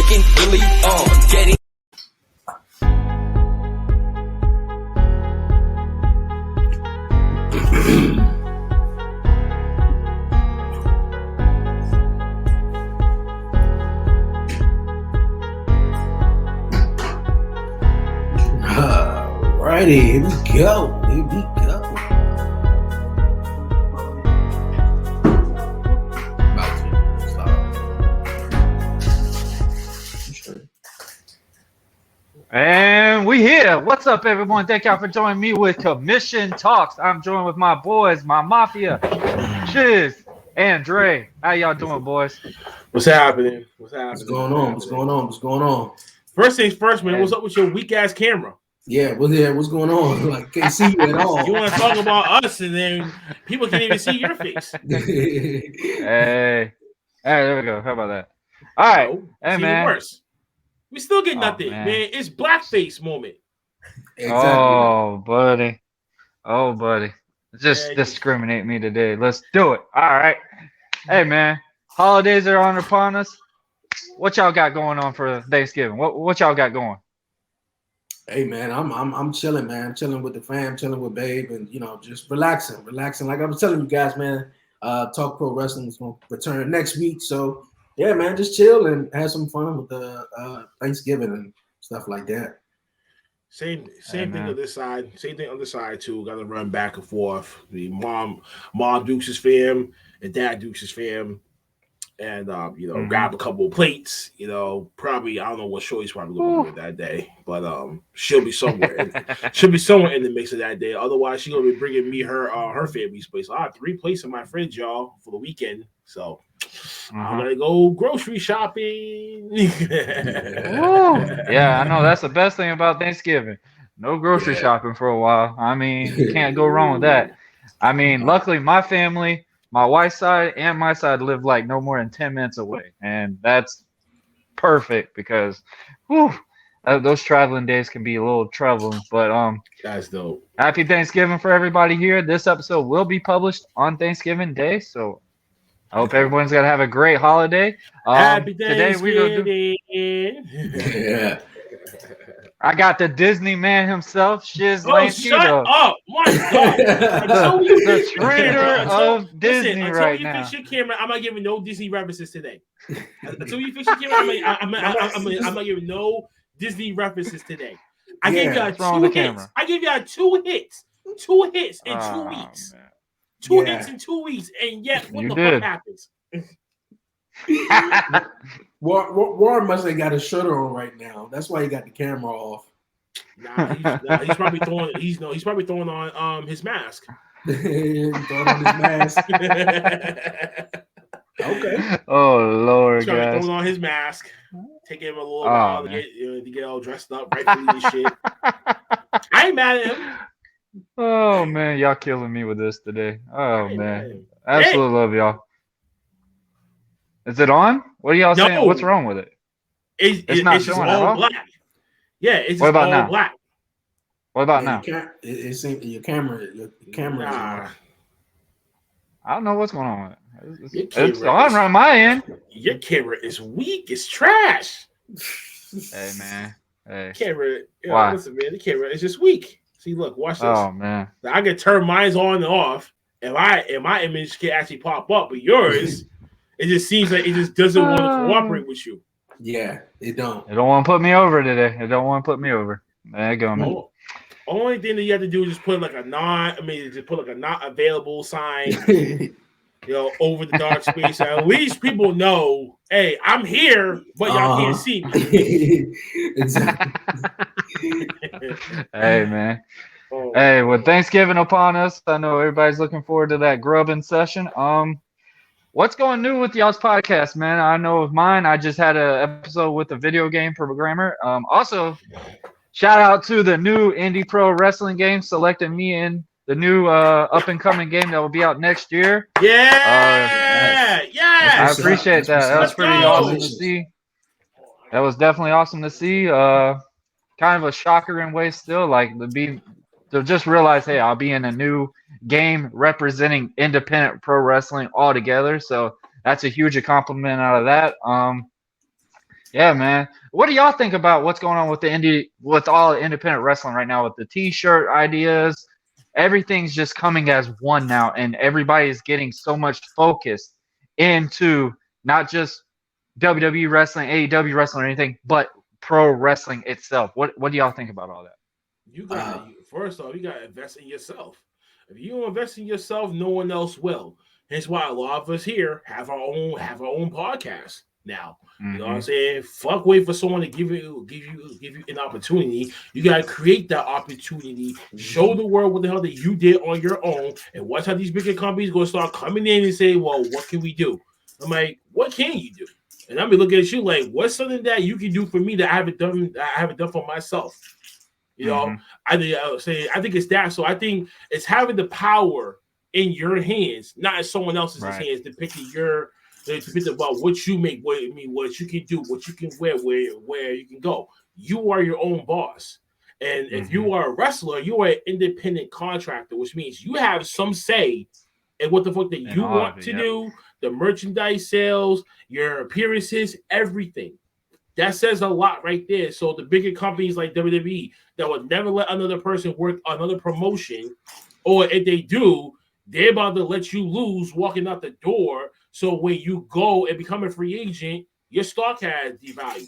making really getting. Alrighty, here we go. Here we go. About to start. And we here. What's up, everyone? Thank y'all for joining me with Commission Talks. I'm joined with my boys, my mafia, Shiz, and Dre. How y'all doing, boys? What's happening? What's going on? First things first, man. What's up with your weak ass camera? Yeah, what's going on? Like, can't see you at all. You want to talk about us, and then people can't even see your face. Hey, there we go. How about that? All right, hey man. Worse. We still get nothing, man. It's blackface moment. Exactly. Oh, buddy. Just discriminate me today. Let's do it. All right. Hey, man. Holidays are upon us. What y'all got going on for Thanksgiving? What y'all got going? Hey, man, I'm chilling, man. I'm chilling with the fam, chilling with Babe, and just relaxing. Like I was telling you guys, man. Talk Pro Wrestling is gonna return next week, so yeah, man, just chill and have some fun with the Thanksgiving and stuff like that. Same thing on this side. Same thing on the side too. Got to run back and forth. The mom Dukes' fam and Dad Dukes' fam, and grab a couple of plates. Probably I don't know what Shorty's probably going to do that day, but she'll be somewhere. She'll be somewhere in the mix of that day. Otherwise, she's gonna be bringing me her family's place. I have 3 plates in my fridge, y'all, for the weekend. So I'm gonna go grocery shopping. Yeah, I know that's the best thing about Thanksgiving. No grocery shopping for a while. I mean, you can't go wrong with that. I mean, luckily my family, my wife's side and my side live like no more than 10 minutes away, and that's perfect because, those traveling days can be a little troubling. But that's dope. Happy Thanksgiving for everybody here. This episode will be published on Thanksgiving Day, so I hope everyone's gonna have a great holiday. Happy today Thanksgiving. I got the Disney man himself, Shiz Lansky. Shut up! My God, the trader of Disney right now. Until you fix your camera, I'm not giving no Disney references today. Until you fix your camera, I'm not giving no Disney references today. I gave y'all 2 hits. I gave y'all 2 hits. 2 hits in 2 weeks. Man. 2 hits in 2 weeks, and yet what fuck happens? Warren must have got a shutter on right now. That's why he got the camera off. He's probably throwing. He's probably throwing on his mask. Throwing on his mask. Okay. Oh Lord, he's probably guys. throwing on his mask. Taking him a little while to get all dressed up, rightfully and shit. I ain't mad at him. Oh man, y'all killing me with this today. Oh man, absolutely love y'all. Is it on? What are y'all saying? What's wrong with it? It's not just showing all at all? black. Yeah, it's what just about all now? black. What about now? It seems your camera. Nah. I don't know what's going on with it. It's on right my end. Your camera is weak. It's trash. Hey man. Hey. Camera. Why? Listen, man. The camera is just weak. See, look, watch this. Oh man. I can turn mine on and off, and my image can actually pop up, but yours, it just seems like it just doesn't want to cooperate with you. Yeah, it don't. It don't want to put me over today. It don't want to put me over. There you go, man. Only thing that you have to do is just put like just put like a not available sign, over the dark space. At least people know, hey, I'm here, but y'all can't see me. Exactly. Hey, man. Hey, with Thanksgiving upon us, I know everybody's looking forward to that grubbing session. What's going new with y'all's podcast, man? I know with mine, I just had an episode with a video game programmer. Also, shout out to the new Indie Pro Wrestling game, selecting me in the new up-and-coming game that will be out next year. Yeah! I appreciate that. That was pretty awesome to see. That was definitely awesome to see. Kind of a shocker in ways still, like to just realize, hey, I'll be in a new game representing independent pro wrestling altogether. So that's a huge accomplishment out of that. Yeah, man. What do y'all think about what's going on with with all independent wrestling right now with the T-shirt ideas? Everything's just coming as one now, and everybody is getting so much focus into not just WWE wrestling, AEW wrestling, or anything, but pro wrestling itself. What do y'all think about all that? First off, you got to invest in yourself. If you don't invest in yourself, no one else will. Hence why a lot of us here have our own podcast now. You know what I'm saying? Fuck wait for someone to give you an opportunity. You gotta create that opportunity. Show the world what the hell that you did on your own, and watch how these bigger companies gonna start coming in and say, "Well, what can we do?" I'm like, "What can you do?" And I'm be looking at you like, "What's something that you can do for me that I haven't done? That I haven't done for myself?" You know, I think it's that. So I think it's having the power in your hands, not in someone else's hands, depicting about what you make, what you can do, what you can wear, where you can go. You are your own boss. And if you are a wrestler, you are an independent contractor, which means you have some say in what the fuck that you want to do, the merchandise sales, your appearances, everything. That says a lot right there. So the bigger companies like WWE that would never let another person work another promotion, or if they do, they're about to let you lose walking out the door. So when you go and become a free agent, your stock has devalued.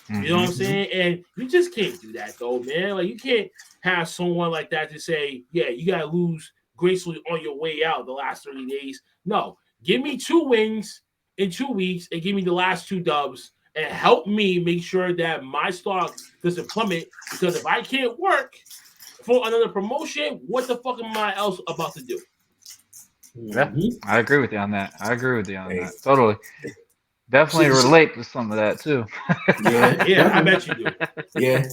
You know what I'm saying? And you just can't do that though, man. Like you can't have someone like that to say, yeah, you gotta lose gracefully on your way out the last 30 days. No, give me 2 wins in 2 weeks and give me the last 2 dubs and help me make sure that my stock doesn't plummet. Because if I can't work for another promotion, what the fuck am I else about to do? Yeah, I agree with you on that. Totally. Definitely relate to some of that too. Yeah, I bet you do. Yeah,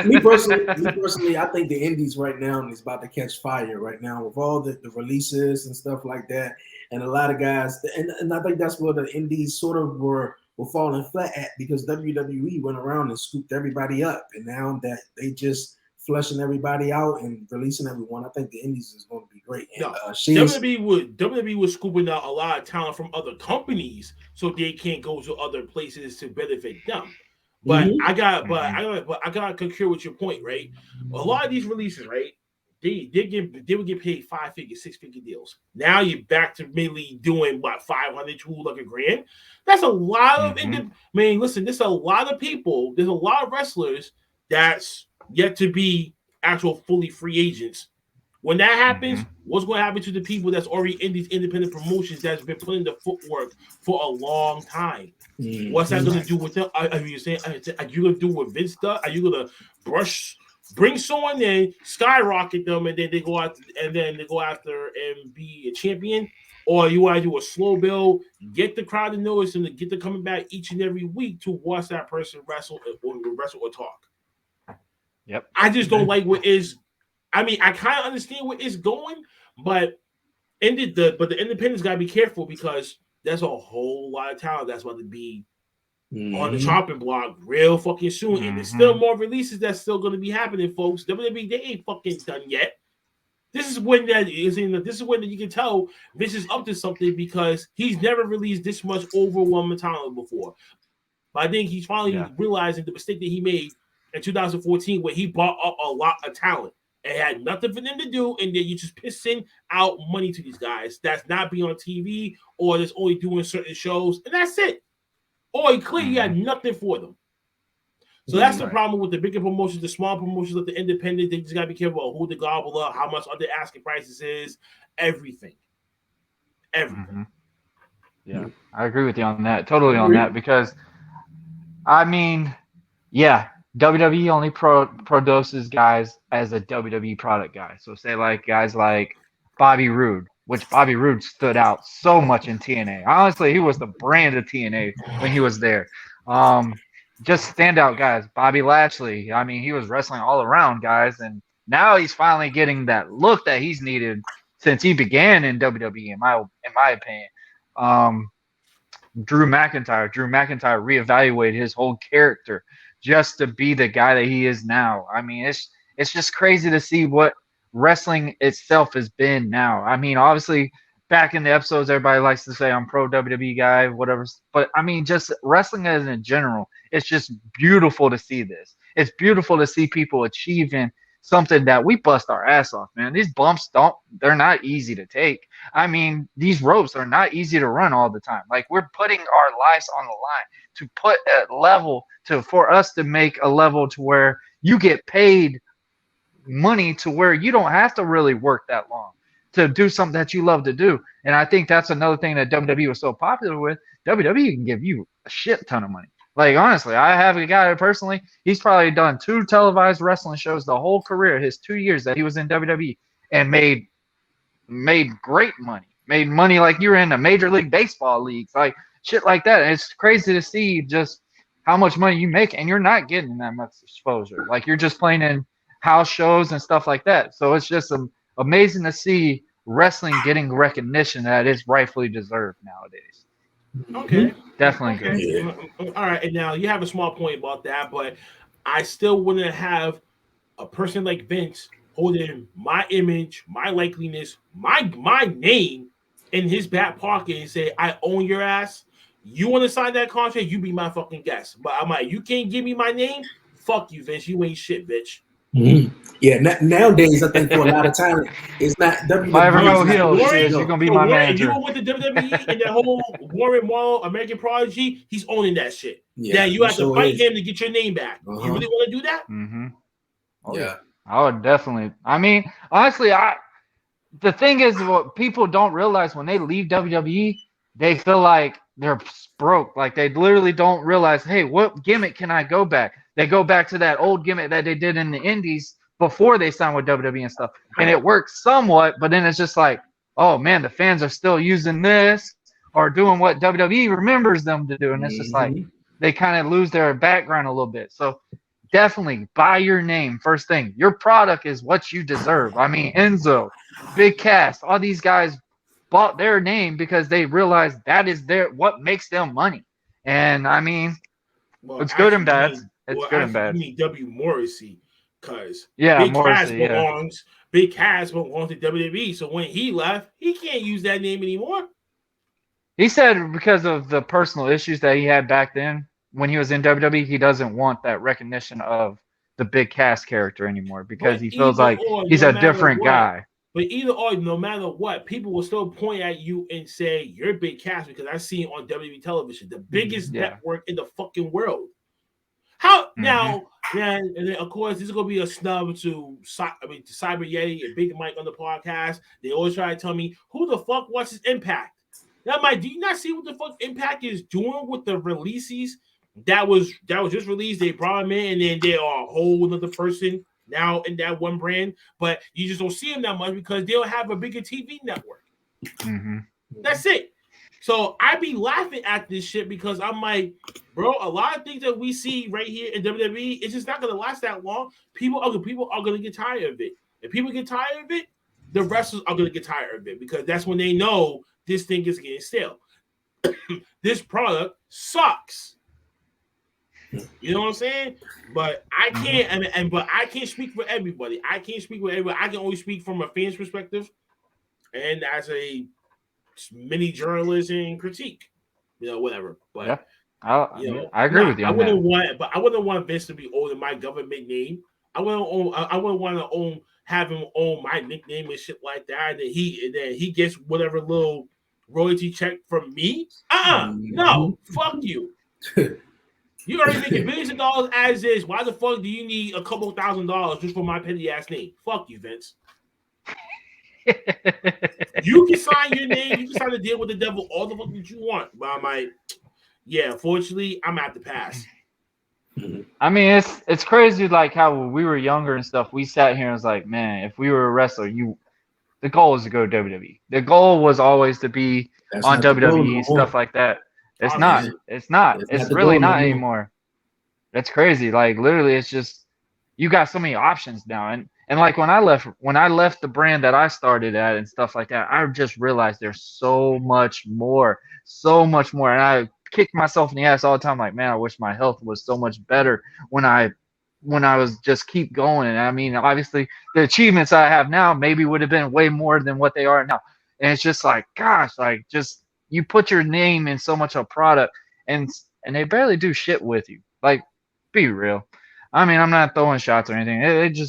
me personally, I think the indies right now is about to catch fire right now with all the releases and stuff like that, and a lot of guys, and I think that's where the indies sort of were falling flat at because WWE went around and scooped everybody up, and now that they just flushing everybody out and releasing everyone, I think the indies is going to be great. And, WWE was scooping out a lot of talent from other companies, so they can't go to other places to benefit them. But I gotta concur with your point, right? A lot of these releases, right? They would get paid 5-figure, 6-figure deals. Now you're back to mainly doing what 500 to like a grand. That's a lot of listen, there's a lot of people, there's a lot of wrestlers that's yet to be actual fully free agents. When that happens, what's going to happen to the people that's already in these independent promotions that's been putting the footwork for a long time? What's that going to do with them? Are you saying? Are you going to do with Vince stuff? Are you going to bring someone in, skyrocket them, and then they go out after and be a champion? Or you want to do a slow build, get the crowd to notice them, to get them coming back each and every week to watch that person wrestle or talk? Yep. I just don't like what is. I mean, I kind of understand where it's going, but the independents got to be careful because there's a whole lot of talent that's about to be on the chopping block real fucking soon, and there's still more releases that's still going to be happening, folks. WWE, they ain't fucking done yet. This is when you can tell this is up to something because he's never released this much overwhelming talent before. But I think he's finally realizing the mistake that he made in 2014 where he bought up a lot of talent. It had nothing for them to do, and then you just pissing out money to these guys that's not be on TV or that's only doing certain shows, and that's it. Or clearly had nothing for them. So that's the problem with the bigger promotions, the small promotions, like the independent. They just gotta be careful about who to gobble up, how much other asking prices is, everything. Yeah, I agree with you on that. Totally on that because, I mean, yeah, WWE only produces guys as a WWE product guy. So say like guys like Bobby Roode, which Bobby Roode stood out so much in TNA. Honestly, he was the brand of TNA when he was there. Just standout guys. Bobby Lashley. I mean, he was wrestling all around, guys, and now he's finally getting that look that he's needed since he began in WWE. In my opinion. Drew McIntyre reevaluated his whole character just to be the guy that he is now. I mean, it's just crazy to see what wrestling itself has been now. I mean, obviously back in the episodes, everybody likes to say I'm pro WWE guy, whatever. But I mean, just wrestling as in general, it's just beautiful to see this. It's beautiful to see people achieving something that we bust our ass off, man. These bumps they're not easy to take. I mean, these ropes are not easy to run all the time. Like, we're putting our lives on the line to put a level for us to make a level to where you get paid money to where you don't have to really work that long to do something that you love to do. And I think that's another thing that WWE was so popular with. WWE can give you a shit ton of money. Like, honestly, I have a guy personally, he's probably done 2 televised wrestling shows the whole career, his 2 years that he was in WWE, and made great money. Made money like you were in the Major League Baseball leagues, like shit like that. And it's crazy to see just how much money you make, and you're not getting that much exposure. Like, you're just playing in house shows and stuff like that. So it's just amazing to see wrestling getting recognition that is rightfully deserved nowadays. Okay. Definitely okay. Good. All right. And now you have a small point about that, but I still wouldn't have a person like Vince holding my image, my likeliness, my name in his back pocket and say, I own your ass. You want to sign that contract? You be my fucking guest. But I'm like, you can't give me my name? Fuck you, Vince. You ain't shit, bitch. Mm-hmm. Yeah, nowadays I think for a lot of talent, it's not WWE. If I ever go heel, Warren, you're gonna be my manager. You went to WWE and that whole Warren Morrow American Prodigy, he's owning that shit. Yeah, you have to fight him to get your name back. You really want to do that? Mm-hmm. Oh, yeah, I would definitely. I mean, honestly, the thing is, what people don't realize when they leave WWE, they feel like they're broke. Like, they literally don't realize, hey, what gimmick can I go back? They go back to that old gimmick that they did in the indies before they signed with WWE and stuff. And it works somewhat, but then it's just like, oh, man, the fans are still using this or doing what WWE remembers them to do. And it's just like they kind of lose their background a little bit. So definitely buy your name. First thing, your product is what you deserve. I mean, Enzo, Big Cass, all these guys bought their name because they realized that is what makes them money. And I mean, it's good and bad. It's good and bad. You mean W. Morrissey, because Big Cass belongs to WWE. So when he left, he can't use that name anymore. He said because of the personal issues that he had back then when he was in WWE, he doesn't want that recognition of the Big Cass character anymore because he feels like he's a different guy. But either or, no matter what, people will still point at you and say you're Big Cass because I see it on WWE television, the biggest network in the fucking world. How now? And then of course this is gonna be a snub to Cyber Yeti and Big Mike on the podcast. They always try to tell me who the fuck watches Impact. Now, Mike, do you not see what the fuck Impact is doing with the releases that was just released? They brought them in, and then they are a whole other person now in that one brand. But you just don't see them that much because they'll have a bigger TV network. That's it. So I be laughing at this shit because I'm like, bro, a lot of things that we see right here in WWE, it's just not gonna last that long. People are gonna get tired of it. If people get tired of it, the wrestlers are gonna get tired of it because that's when they know this thing is getting stale. This product sucks. You know what I'm saying? But I can't, but I can't speak for everybody. I can't speak for everybody. I can only speak from a fan's perspective and as a mini journalist and critique, whatever. But I agree with you. I wouldn't want Vince to be owning my government name. I wouldn't want to have him own my nickname and shit like that. And then he gets whatever little royalty check from me. No, fuck you. You already making billions of dollars as is. Why the fuck do you need a couple $1,000 just for my petty ass name? Fuck you, Vince. You can sign your name. You can sign a deal with the devil all the fuck that you want. But I'm like, unfortunately, I'm at the pass. I mean, it's crazy like how when we were younger and stuff, we sat here and was like, man, if we were a wrestler, the goal was to go to WWE. The goal was always to be on WWE, stuff like that. It's not. It's really not anymore. That's crazy. Like, literally, it's just you got so many options now. And like when I left the brand that I started at and stuff like that, I just realized there's so much more. And I kick myself in the ass all the time. Like, man, I wish my health was so much better when I was just keep going. And I mean, obviously the achievements I have now maybe would have been way more than what they are now. And it's just like, gosh, like just you put your name in so much of product, and they barely do shit with you. Like, be real. I mean, I'm not throwing shots or anything. They do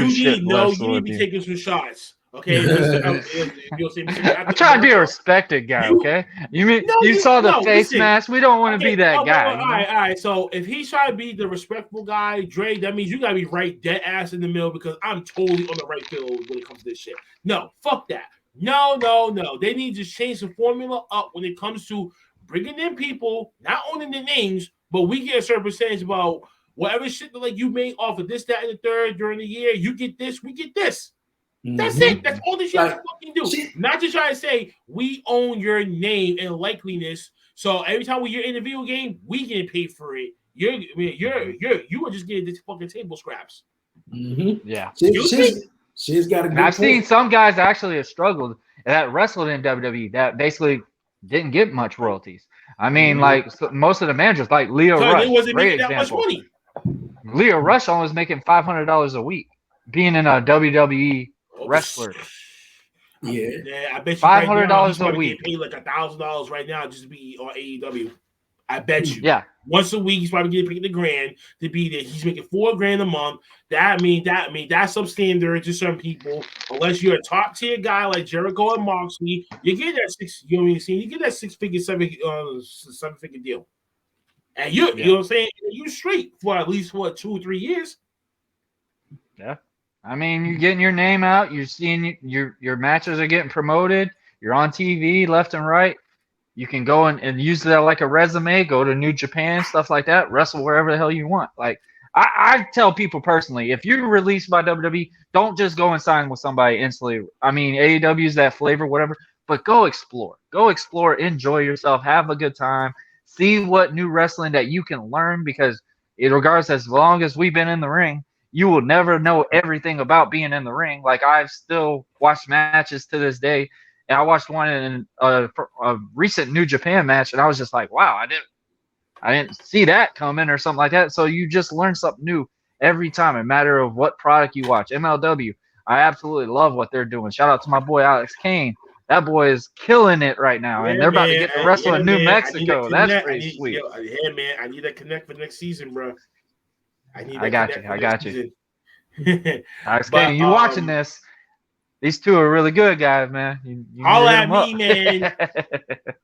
shit less you need to with be you. taking some shots. Okay, Mr. I'm trying to be a respected guy. Okay, you saw the face mask? We don't want to be that guy. All right. So if he's trying to be the respectful guy, Dre, that means you gotta be right dead ass in the middle because I'm totally on the right field when it comes to this shit. No, fuck that. No. They need to change the formula up when it comes to bringing in people, not owning the names, but we get a certain percentage about whatever shit that like you make off of this, that, and the third during the year. You get this, we get this. That's it. That's all this shit you fucking do. Not just trying to say we own your name and likeliness. So every time you're in a video game, we get paid for it. You are just getting this fucking table scraps. Mm-hmm. Yeah. She's got a good I've seen some guys actually have struggled that wrestled in WWE that basically didn't get much royalties. I mean, like most of the managers, like Leo Rush, they wasn't great making example. that much money. Leo Rush only was making $500 a week being in a WWE wrestler. Yeah, I bet you $500 a week. Paid like $1,000 right now just to be on AEW. I bet you. Yeah. Once a week, he's probably getting paid $1,000 to be there. He's making $4,000 a month. That means that's substandard to some people. Unless you're a top tier guy like Jericho and Moxley, you get that you get that 7-figure deal. And you know what I'm saying? You straight for at least 2 or 3 years. Yeah. I mean, you're getting your name out. You're seeing your matches are getting promoted. You're on TV left and right. You can go and use that like a resume. Go to New Japan, stuff like that. Wrestle wherever the hell you want. Like I tell people personally, if you're released by WWE, don't just go and sign with somebody instantly. I mean, AEW is that flavor, whatever. But go explore. Go explore. Enjoy yourself. Have a good time. See what new wrestling that you can learn because regardless, as long as we've been in the ring, you will never know everything about being in the ring. Like I've still watched matches to this day, and I watched one in a recent New Japan match, and I was just like, wow, I didn't see that coming or something like that. So you just learn something new every time, no matter of what product you watch. MLW, I absolutely love what they're doing. Shout out to my boy Alex Kane. That boy is killing it right now, and they're about to get to wrestle in New Mexico. That's pretty sweet. Man, I need that connect for next season, bro. I got you. Alex Kane, you watching this? These two are really good guys, man. You all at me, man.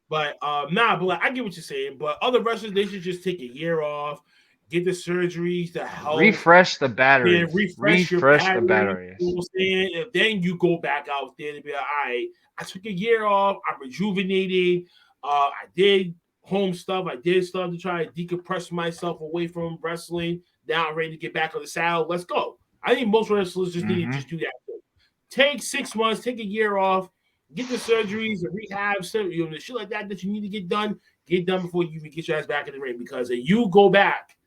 But but I get what you're saying. But other wrestlers, they should just take a year off, get the surgeries to help refresh the battery. Refresh the battery. You know what I'm saying? And then you go back out there to be like, all right, I took a year off. I'm rejuvenated. I did home stuff. I did stuff to try to decompress myself away from wrestling. Now I'm ready to get back on the saddle. Let's go. I think most wrestlers just need to just do that. Take 6 months, take a year off, get the surgeries, the rehab, the shit like that you need to get done before you even get your ass back in the ring. Because if you go back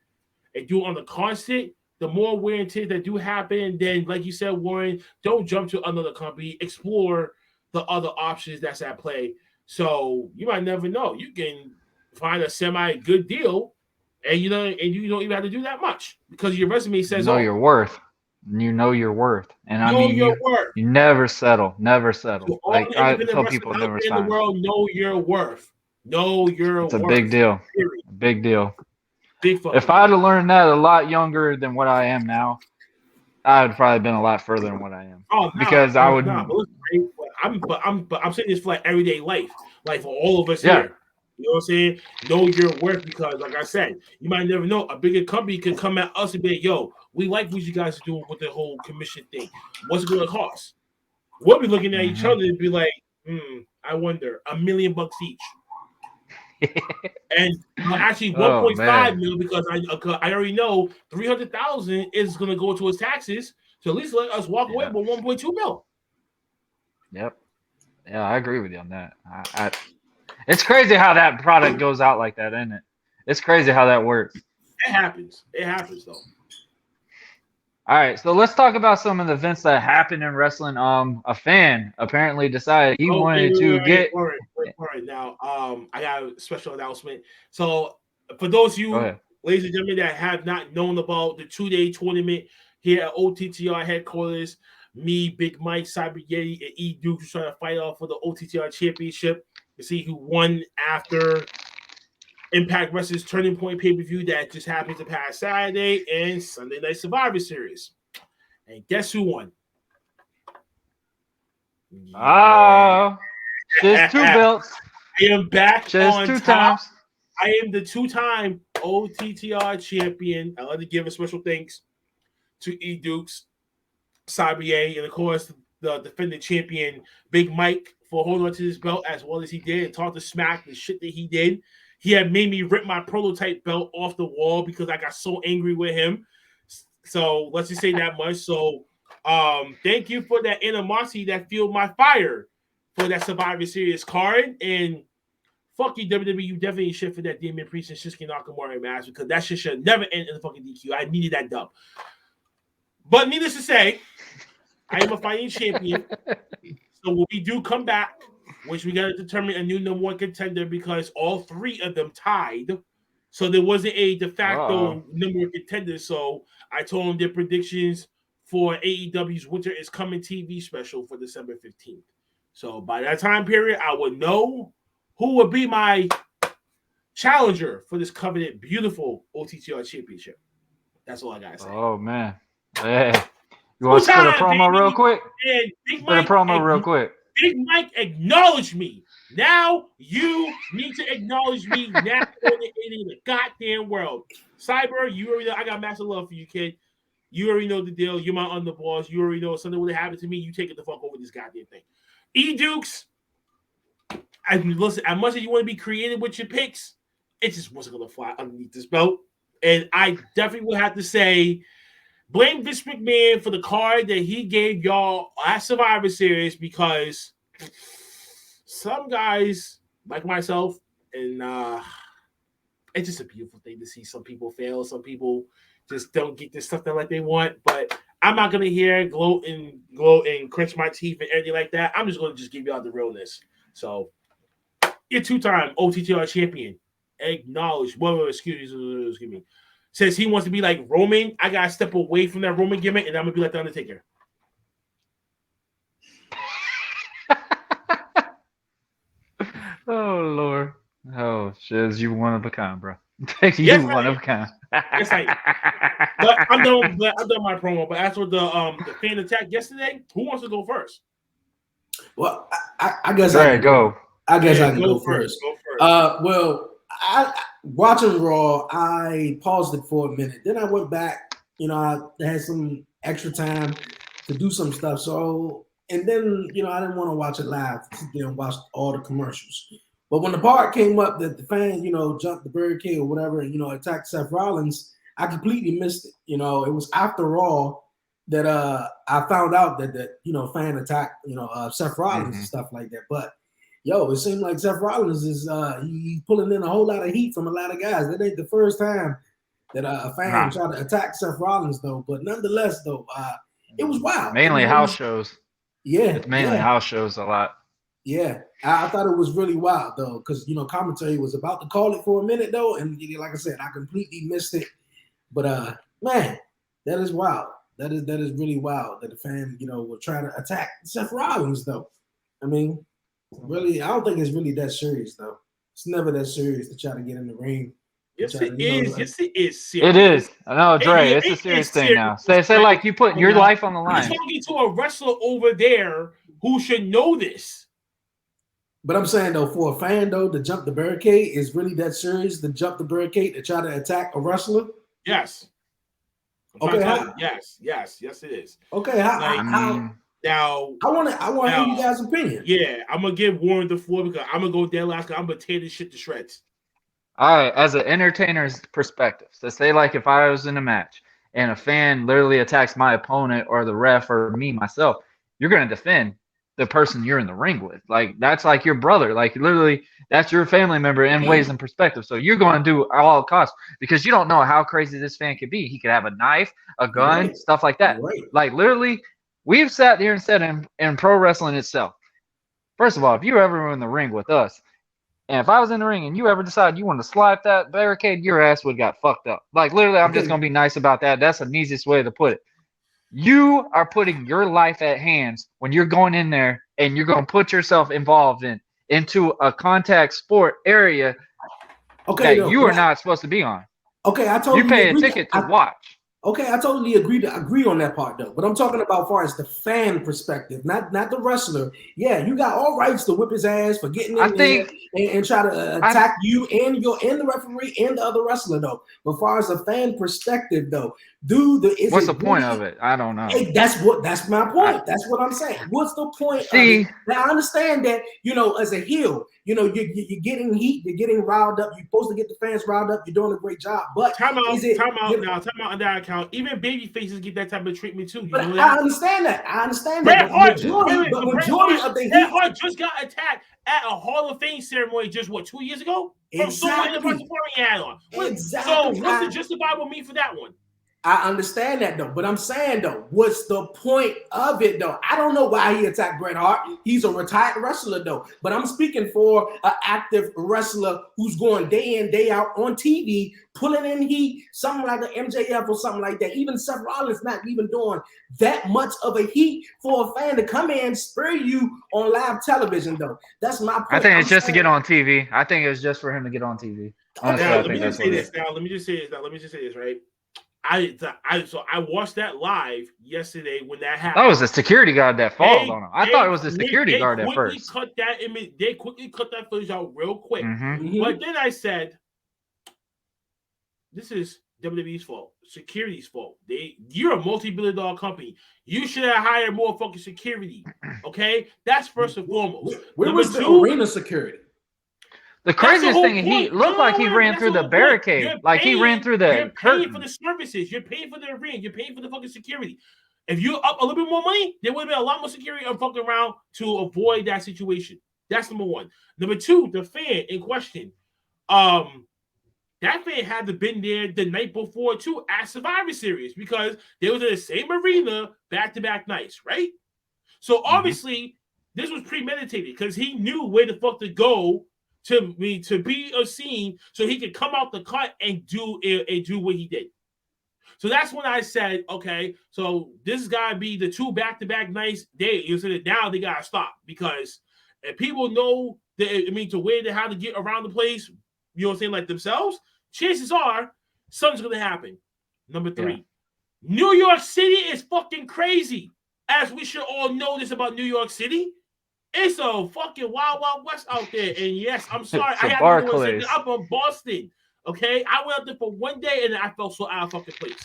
and do it on the constant, the more wear and tear that do happen, then like you said, Warren, don't jump to another company. Explore the other options that's at play. So you might never know. You can find a semi-good deal, and you don't even have to do that much because your resume says your worth. You know your worth, and I mean you never settle. So like I tell people, never in the world, know your worth. Know your worth. It's a big deal. Period. Big deal. Big if I'd have learned that a lot younger than what I am now, I would probably been a lot further than what I am. Because I would. I'm saying this for like everyday life, like for all of us here. You know what I'm saying? Know your worth because, like I said, you might never know. A bigger company could come at us and be like, yo, we like what you guys are doing with the whole commission thing. What's it going to cost? We'll be looking at each other and be like, I wonder, $1 million each. And actually 1.5 million because I already know 300,000 is going to go towards taxes. So at least let us walk away with 1.2 million. Yep. Yeah, I agree with you on that. It's crazy how that product goes out like that, isn't it? It's crazy how that works. It happens. It happens, though. All right, so let's talk about some of the events that happened in wrestling. A fan apparently decided he wanted to get. Wait. Now, I got a special announcement. So, for those of you, ladies and gentlemen, that have not known about the 2-day tournament here at OTTR headquarters, Me, Big Mike, Cyber Yeti, and E Duke was trying to fight off for the OTTR championship to see who won after Impact Wrestling's Turning Point pay-per-view that just happened to pass Saturday and Sunday Night Survivor Series. And guess who won? Just 2 belts. I am back just on 2 top. times. I am the 2-time OTTR champion. I like to give a special thanks to E Dukes, Sabier, and of course the defending champion Big Mike for holding on to this belt as well as he did and talk to smack the shit that he did. He had made me rip my prototype belt off the wall because I got so angry with him. So let's just say that much. So thank you for that animosity that fueled my fire for that Survivor Series card. And fuck you, WWE. You definitely shit for that Damian Priest and Shinsuke Nakamura match because that shit should never end in the fucking DQ. I needed that dub. But needless to say, I am a fighting champion. So when we do come back, which we got to determine a new number 1 contender because all 3 of them tied. So there wasn't a de facto number 1 contender. So I told them their predictions for AEW's Winter is Coming TV special for December 15th. So by that time period, I would know who would be my challenger for this coveted, beautiful OTTR championship. That's all I got to say. Oh, man. Hey. You want to spit a promo real quick? Spit a promo real quick. Big Mike acknowledged me. Now you need to acknowledge me now in the goddamn world. Cyber, you already know I got massive love for you, kid. You already know the deal. You're my underboss. You already know if something would have happened to me, you take it the fuck over this goddamn thing. E Dukes, listen, as much as you want to be creative with your picks, it just wasn't gonna fly underneath this belt. And I definitely would have to say, blame Vince McMahon for the card that he gave y'all at Survivor Series because some guys, like myself, and it's just a beautiful thing to see some people fail. Some people just don't get this stuff done like they want. But I'm not going to hear gloat and clench my teeth and anything like that. I'm just going to just give y'all the realness. So, your 2-time OTTR champion, acknowledged. Well, excuse me. Says he wants to be like Roman. I gotta step away from that Roman gimmick, and I'm gonna be like the Undertaker. Oh Lord! Oh, Shiz, you one of a kind, bro. You one of a kind. Yes, I am. But I'm done my promo. But as for the fan attack yesterday, who wants to go first? Well, I guess I can go. I guess I can go first. Go first. Well, I watching Raw, I paused it for a minute. Then I went back. You know, I had some extra time to do some stuff. So, and then, you know, I didn't want to watch it live, sit there and watch all the commercials. But when the part came up that the fan, you know, jumped the barricade or whatever, and, you know, attacked Seth Rollins, I completely missed it. You know, it was after Raw that I found out that you know, fan attacked, you know, Seth Rollins and stuff like that. But yo, it seemed like Seth Rollins is he's pulling in a whole lot of heat from a lot of guys. That ain't the first time that a fan tried to attack Seth Rollins, though. But nonetheless, though, it was wild. Mainly house shows. Yeah, it's mainly house shows a lot. Yeah, I thought it was really wild though, because you know, commentary was about to call it for a minute though, and like I said, I completely missed it. But man, that is wild. That is really wild that the fan, you know, will try to attack Seth Rollins though. I mean, really, I don't think it's really that serious though. It's never that serious to try to get in the ring. Yes, it is. Yes, it is serious. It is. I know, Dre. It's a serious thing now. Say like you put your life on the line. You're talking to a wrestler over there who should know this. But I'm saying though, for a fan though, to jump the barricade is really that serious. To jump the barricade to try to attack a wrestler. Yes. Okay. Yes, it is. Okay. How? Now, I want to hear you guys' opinion. Yeah, I'm gonna give Warren the floor because I'm gonna go dead last. I'm gonna tear this shit to shreds. All right, as an entertainer's perspective, so say like if I was in a match and a fan literally attacks my opponent or the ref or me myself, you're gonna defend the person you're in the ring with. Like that's like your brother. Like literally, that's your family member in ways and perspective. So you're going to do all costs because you don't know how crazy this fan could be. He could have a knife, a gun, stuff like that. Right. Like literally, we've sat here and said in pro wrestling itself. First of all, if you were ever in the ring with us, and if I was in the ring and you ever decide you want to slide that barricade, your ass would got fucked up. Like literally, I'm just gonna be nice about that. That's the easiest way to put it. You are putting your life at hands when you're going in there and you're going to put yourself involved into a contact sport area that you are not supposed to be on. Okay, I totally you pay agree. A ticket to watch. Okay, I totally agree on that part though. But I'm talking about as far as the fan perspective, not the wrestler. Yeah, you got all rights to whip his ass for getting in there and try to attack you and the referee and the other wrestler though. But as far as a fan perspective though, what's the point of it? I don't know. Hey, that's my point. That's what I'm saying. What's the point of it? Now I understand that, as a heel, you're getting heat, you're getting riled up, you're supposed to get the fans riled up, you're doing a great job. But time out on that account. Even baby faces get that type of treatment too. But I understand that. Bret Hart just got attacked at a Hall of Fame ceremony just 2 years ago? Exactly. From someone he had on. Exactly. So what's the justifiable mean for that one? I understand that though, but I'm saying though, what's the point of it though? I don't know why he attacked Bret Hart. He's a retired wrestler though, but I'm speaking for an active wrestler who's going day in, day out on TV, pulling in heat, something like an MJF or something like that. Even Seth Rollins not even doing that much of a heat for a fan to come in and spur you on live television though. That's my point. I think it's just to get on TV. I think it was just for him to get on TV. Honestly, let me just say this, right? I watched that live yesterday when that happened. That was a security guard that falls on him. I thought it was a security guard at first. They quickly cut that footage out real quick. Mm-hmm. But then I said, this is WWE's fault, security's fault. You're a multi-billion-dollar company. You should have hired more fucking security. Okay? That's first and foremost. Where was the arena security? The craziest thing, he looked like he ran through the barricade. He ran through the curtain. You're paying for the services. You're paying for the arena. You're paying for the fucking security. If you up a little bit more money, there would have been a lot more security on fucking around to avoid that situation. That's number one. Number two, the fan in question. That fan had to been there the night before too at Survivor Series because they was in the same arena back-to-back nights, right? So obviously this was premeditated because he knew where the fuck to go to be a scene so he could come out the cut and do what he did. So that's when I said, okay, so this gotta be the two back-to-back nights. Now they gotta stop because if people know how to get around the place, you know what I'm saying, like themselves, chances are something's gonna happen. Number three, New York City is fucking crazy. As we should all know this about New York City. It's a fucking wild, wild west out there. And yes, I'm sorry. I have to do it. I'm from Boston. Okay? I went out there for one day and I felt so out of fucking place.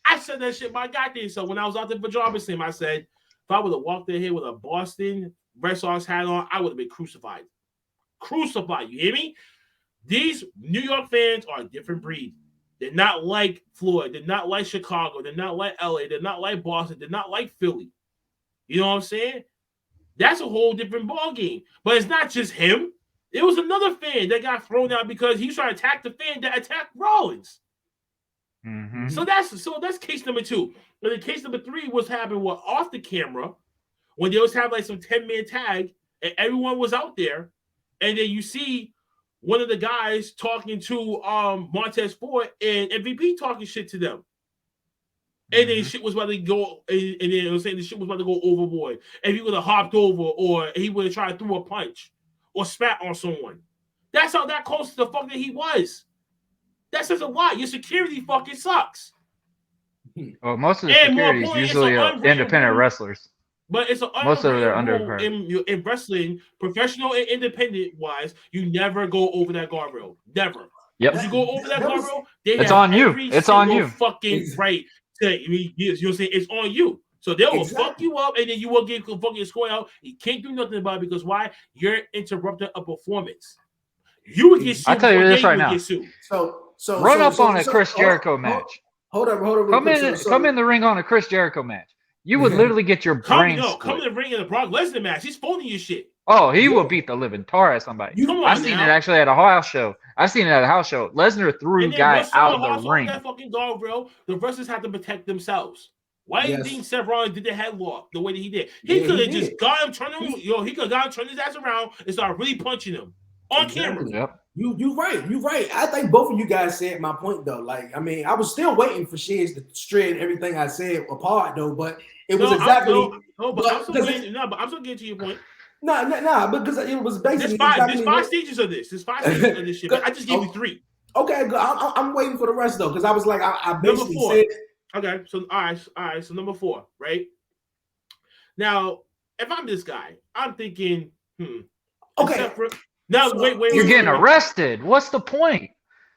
I said that shit my goddamn self. When I was out there for Jarvis, I said, if I would have walked in here with a Boston Red Sox hat on, I would have been crucified. Crucified. You hear me? These New York fans are a different breed. They're not like Florida. They're not like Chicago. They're not like LA. They're not like Boston. They're not like Philly. You know what I'm saying? That's a whole different ball game. But it's not just him. It was another fan that got thrown out because he was trying to attack the fan that attacked Rollins. Mm-hmm. So that's case number two. And then case number three was happening off the camera when they was having like some 10-man tag and everyone was out there. And then you see one of the guys talking to Montez Ford and MVP talking shit to them. And then shit was about to go, and then it was saying the shit was about to go overboard. If he would have hopped over, or he would have tried to throw a punch, or spat on someone. That's how that close to the fuck that he was. That says a lot. Your security fucking sucks. Well, most of the security is usually independent wrestlers. But it's most of them are undercard. In wrestling, professional and independent wise, you never go over that guardrail. Never. Yep. If you go over that guardrail, it's on you. It's on you. Fucking right. You know what I'm saying? It's on you. So they will fuck you up and then you will get fucking score out. You can't do nothing about it because why? You're interrupting a performance. You would get sued. I'll tell you this right now. So run up on a Chris Jericho match. Hold up. Come in the ring on a Chris Jericho match. You would literally get your brain split. Come in the ring in the Brock Lesnar match. He's phoning your shit. Oh, he will beat the living tar at somebody. I've seen it actually at a house show. Lesnar threw guys out of the ring. That fucking guardrail, the wrestlers have to protect themselves. Why do you think Seth Rollins did the headlock the way that he did? He could have just got him, turn his ass around and start really punching him on camera. Yep. You're right. You're right. I think both of you guys said my point though. Like, I mean, I was still waiting for Shiz to shred everything I said apart though, but it was exactly. But I'm still getting to your point. No, because it was basically there's five stages of this. There's 5 stages of this shit. But I just gave you 3. Okay, good. I'm waiting for the rest though, because I was like, I basically number 4. said. Okay, so all right. So number 4, right? Now, if I'm this guy, I'm thinking, Okay. Now, wait. You're getting arrested. What's the point?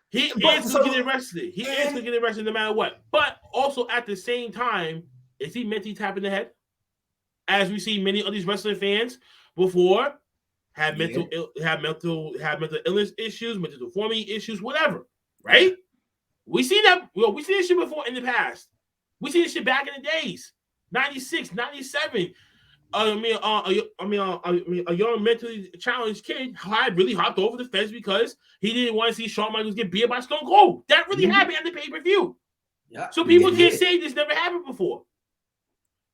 He is going to get arrested. He is going to get arrested no matter what. But also at the same time, is he mentally tapped in the head? As we see many of these wrestling fans before have mental illness issues, mental deformity issues, whatever. Right? We see that. Well, we see this shit before in the past. We see this shit back in the days, 96, 97. A young mentally challenged kid really hopped over the fence because he didn't want to see Shawn Michaels get beat by Stone Cold. That really happened at the pay-per-view. Yeah. So people can't say this never happened before.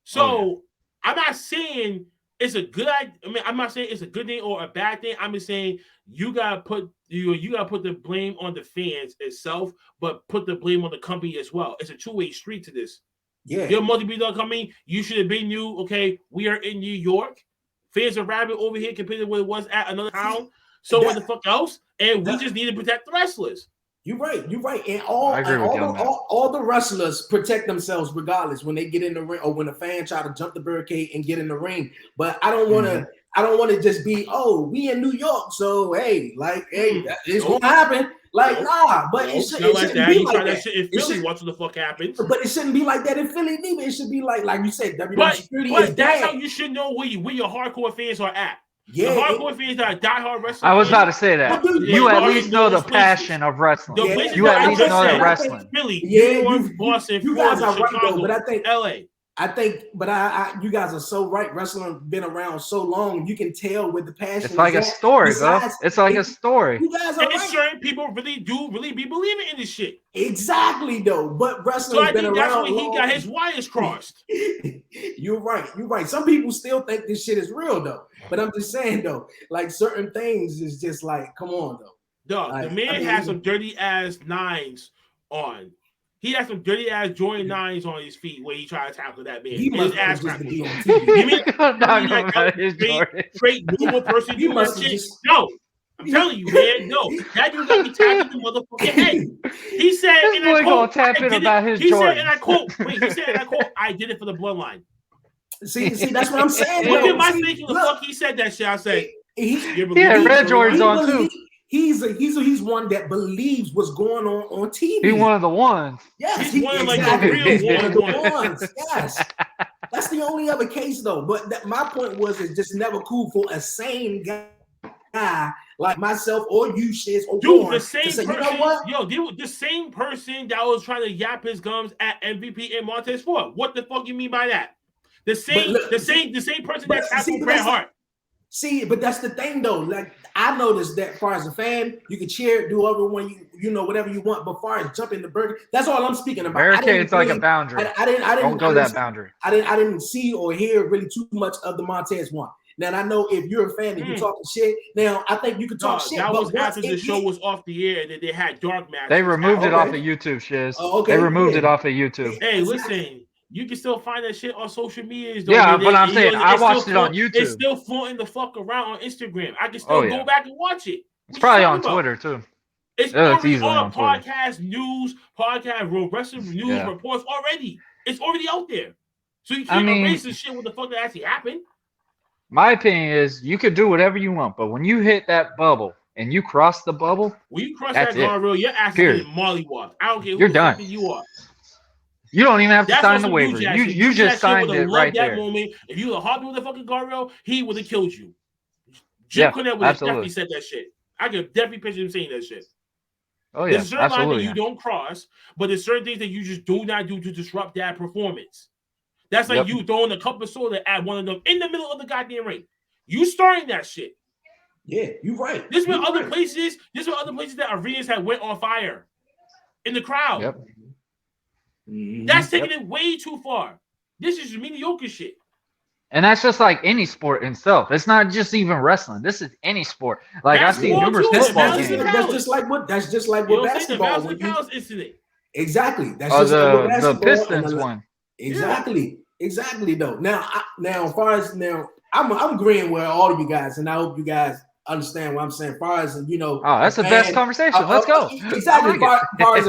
So I'm not saying it's a good idea. I mean, I'm not saying it's a good thing or a bad thing. I'm just saying you gotta put the blame on the fans itself, but put the blame on the company as well. It's a two-way street to this. Yeah, you're a multi-billion company. You should have been new. Okay, we are in New York. Fans are rabid over here compared to what it was at another town. So what the fuck else? And we just need to protect the wrestlers. You're right. And all the wrestlers protect themselves regardless when they get in the ring or when a fan try to jump the barricade and get in the ring. But I don't want to. I don't want to just be, we in New York, so it's gonna happen. Like, nah, but it shouldn't be like that. Shit in Philly, watch what the fuck happens. But it shouldn't be like that in Philly either. It should be like you said, WWE security is that's how you should know where your hardcore fans are at. Yeah, the hardcore fans that are diehard wrestling. I was about to say that. You at least know the passion of wrestling. You at least know the wrestling. Philly, New York, Boston, you guys are right Chicago, though, but I think LA. You guys are so right. Wrestling been around so long, you can tell with the passion. It's like a story, bro. It's like a story. You guys are right. Certain people really be believing in this shit. Exactly, though. But wrestling's been around. That's when he got his wires crossed. You're right. Some people still think this shit is real, though. But I'm just saying, though, like certain things is just like, come on, though. Dog, the man has some dirty ass 9s on. He had some dirty ass Jordan 9s on his feet when he tried to tackle that man. He must ass just be on TV. Straight normal person. You must just no. I'm telling you, man. No, that dude got me tapping the motherfucking head. He said, "This boy gonna tap in about his Jordan." He said, and I quote. Wait, he said, and I quote. I did it for the bloodline. See, that's what I'm saying. Look at my thinking. The fuck he said that shit. I say, Red Jordans on too. He's one that believes what's going on TV. He's one of the ones. Yes, he's one of like the real ones. Yes, that's the only other case though. But my point was, it's just never cool for a sane guy like myself or you, Shiz, or dude, the same person. You know what? The same person that was trying to yap his gums at MVP and Montez Ford. What the fuck you mean by that? The same person that tackled Bret Hart. See, but that's the thing though. Like I noticed that, as far as a fan, you can cheer, do whatever you know, whatever you want. But as far as jumping the burger, that's all I'm speaking about. Barricade's like a boundary. I didn't go that boundary. I didn't see or hear really too much of the Montez one. Now I know if you're a fan and you're talking shit. Now I think you can talk shit. That was after the show was off the air and they had dark matches. They removed it off of YouTube, Shiz. They removed it off of YouTube. Hey, listen. You can still find that shit on social media. Yeah, but I'm saying I watched it on YouTube. It's still floating the fuck around on Instagram. I can still go back and watch it. It's probably on Twitter too. It's already on podcast news, wrestling news reports already. It's already out there. So you can't erase this shit. What the fuck that actually happened? My opinion is you could do whatever you want, but when you hit that bubble and you cross the bubble, when you cross that guardrail, you're actually mollywopped. I don't care who you're done. You are. You don't even have to sign the waiver. You just signed it right there. Moment. If you were hopping with the fucking guardrail, he would have killed you. Jim Cornette would have definitely said that shit. I could definitely picture him saying that shit. Oh yeah, there's certain lines that you don't cross, but there's certain things that you just do not do to disrupt that performance. That's like you throwing a cup of soda at one of them in the middle of the goddamn ring. You starting that shit. Yeah, you're right. This were other places. This were other places that arenas had went on fire in the crowd. Yep. That's taking it way too far. This is mediocre shit. And that's just like any sport in itself. It's not just even wrestling. This is any sport. Like I've seen Basketball, numerous too, the football Malice games. and That's just like what You know, the basketball. Malice When and you Palace incident. exactly, that's Oh, just like with the basketball. Pistons one. Exactly. Though now, as far as now, I'm agreeing with all of you guys, and I hope you guys understand what I'm saying. As far as Oh, that's the best conversation. Let's go. Exactly. I like far as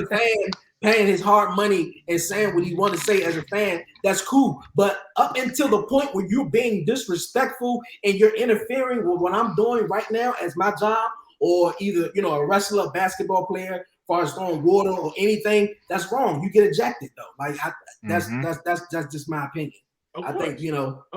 a fan paying his hard money and saying what he want to say as a fan, that's cool. But up until the point where you're being disrespectful and you're interfering with what I'm doing right now as my job, or either a wrestler, a basketball player, as far as throwing water or anything, that's wrong. You get ejected though. Like that's just my opinion. I think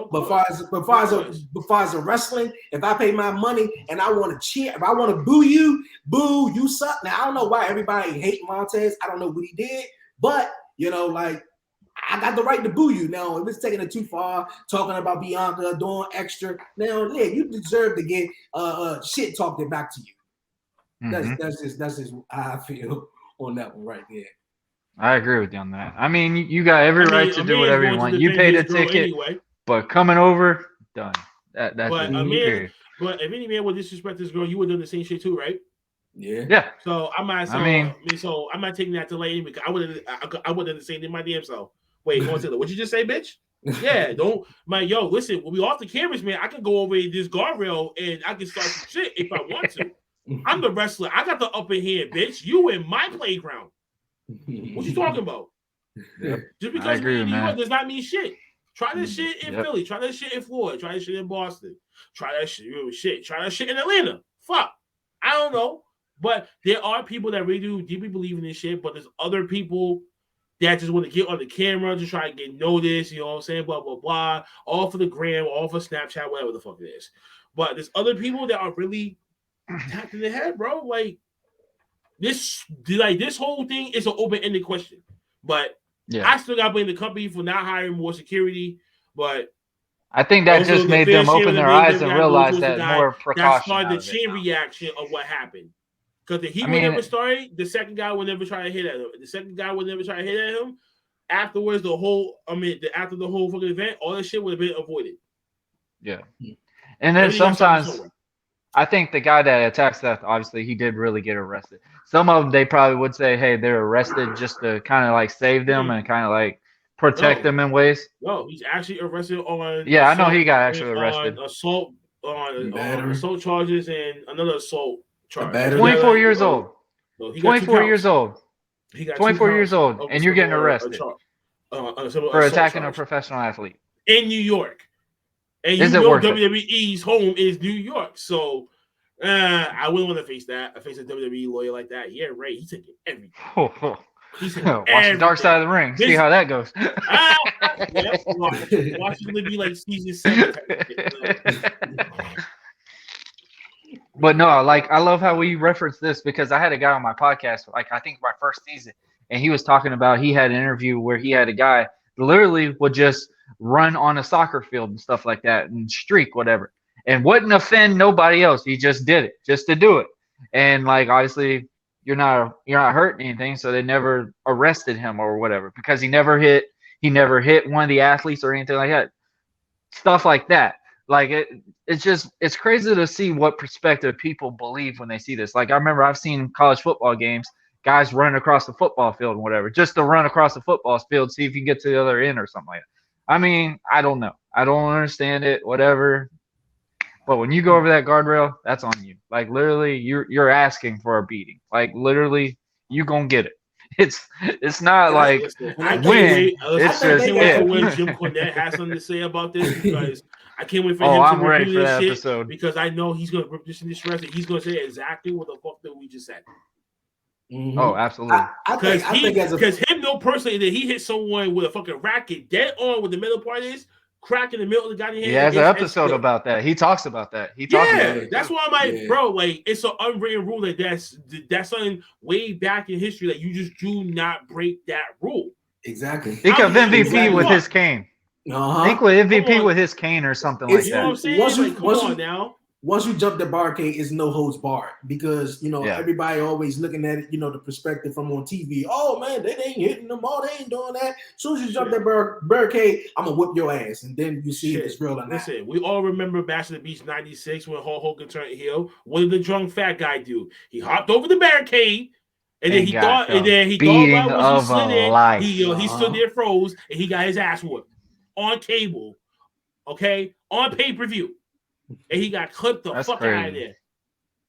but far as a wrestling, if I pay my money and I want to cheer, if I want to boo, you suck. Now I don't know why everybody hate Montez. I don't know what he did, but like I got the right to boo you. Now if it's taking it too far, talking about Bianca doing extra, now yeah, you deserve to get shit talked back to you. Mm-hmm. That's just how I feel on that one right there. I agree with you on that. I mean, you got every right to do whatever you want. You paid a ticket, anyway. But coming over, done. That's but a man. But if any man would disrespect this girl, you would do the same shit too, right? Yeah. So I'm not. So, I'm not taking that to lane because I would have the same thing my damn self. Wait, what you just say, bitch? Yeah, listen. When we off the cameras, man, I can go over this guardrail and I can start some shit if I want to. I'm the wrestler. I got the upper hand, bitch. You in my playground. What you talking about? Yep. Just because we're in New York does not mean shit. Try this shit in Philly. Try that shit in Florida. Try that shit in Boston. Try that shit. Try that shit in Atlanta. Fuck. I don't know. But there are people that really do deeply believe in this shit, but there's other people that just want to get on the camera to try and get noticed, you know what I'm saying? Blah, blah, blah. All for the gram, all for Snapchat, whatever the fuck it is. But there's other people that are really tapped in the head, bro. Like, this whole thing is an open-ended question, but I still got to blame the company for not hiring more security. But I think that just made them open their eyes and realize that more precaution. That started the chain reaction of what happened. Because if he would never started, the second guy would never try to hit at him. The second guy would never try to hit at him. Afterwards, after the whole fucking event, all that shit would have been avoided. Yeah, and then sometimes. I think the guy that attacked Seth, obviously, he did really get arrested. Some of them, they probably would say, hey, they're arrested just to kind of like save them and kind of like protect them in ways. No, he's actually arrested on. Yeah, I know he got actually arrested. On assault charges and another assault charge. 24 years old. 24 years old. He got 24 years old, and you're getting arrested for attacking a professional athlete. In New York. And WWE's home is New York. So I wouldn't want to face that. I face a WWE lawyer like that. Yeah, right. He's taking everything. He's taking watch the dark side of the ring. See how that goes. Watch it be like season 7. But no, like I love how we reference this because I had a guy on my podcast, like I think my first season, and he was talking about he had an interview where he had a guy literally would just run on a soccer field and stuff like that and streak whatever and wouldn't offend nobody else. He just did it just to do it. And like obviously you're not hurting anything, so they never arrested him or whatever because he never hit one of the athletes or anything like that. Stuff like that. Like it's crazy to see what perspective people believe when they see this. Like I remember I've seen college football games, guys running across the football field and whatever, just to run across the football field, see if you can get to the other end or something like that. I mean, I don't know. I don't understand it, whatever. But when you go over that guardrail, that's on you. Like literally, you're asking for a beating. Like literally, you gonna get it. It's not like win. It's just when Jim Cornette has something to say about this because I can't wait for him to review this shit episode. Because I know he's gonna rip this in this rest and he's gonna say exactly what the fuck that we just said. Mm-hmm. Oh, absolutely. Because him know personally that he hit someone with a fucking racket dead on with the middle part is crack in the middle of the goddamn head. He has an episode about that. He talks about that. That's why I'm like, bro, like it's an unwritten rule that's something way back in history that you just do not break that rule. Exactly. Think of MVP with his cane. Think with MVP with his cane or something like that. You know what I'm saying? Come on now. once you jump the barricade, it's no holds barred because Yeah. everybody always looking at it, the perspective from on TV. Oh man, they ain't hitting them all, they ain't doing that. As soon as you jump that barricade, I'm gonna whoop your ass, and then you see if it's real or not. Listen, we all remember Bash of the Beach '96 when Hulk Hogan turned heel. What did the drunk fat guy do? He hopped over the barricade. And then he thought about when he slid in, he stood there froze, and he got his ass whooped on cable, okay, on pay-per-view. And he got clipped the fuck out of there.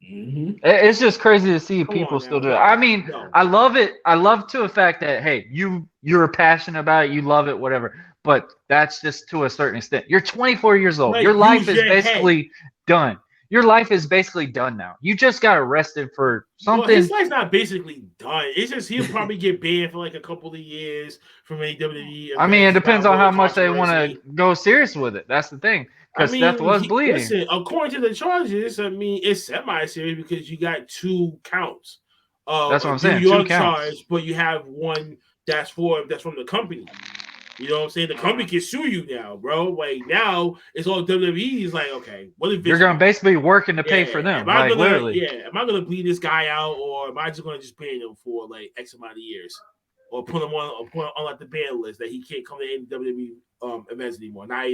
Mm-hmm. It's just crazy to see people still do it. I mean, I love it. I love to the fact that hey, you're passionate about it, you love it, whatever. But that's just to a certain extent. You're 24 years old. Your life is basically done. Your life is basically done now. You just got arrested for something. Well, his life's not basically done. It's just he'll probably get banned for like a couple of years from any WWE. I mean, it depends on how much they want to go serious with it. That's the thing. Because Steph was bleeding. Listen, according to the charges, I mean, it's semi-serious because you got 2 counts. That's what I'm saying. New York charge, but you have one that's from the company. You know what I'm saying? The company can sue you now, bro. Like now, it's all WWE. Is like, okay, what if you're gonna basically working to pay for them? Like literally, am I gonna bleed this guy out, or am I just gonna just pay him for like X amount of years, or put him on like the ban list that he can't come to any WWE events anymore? Not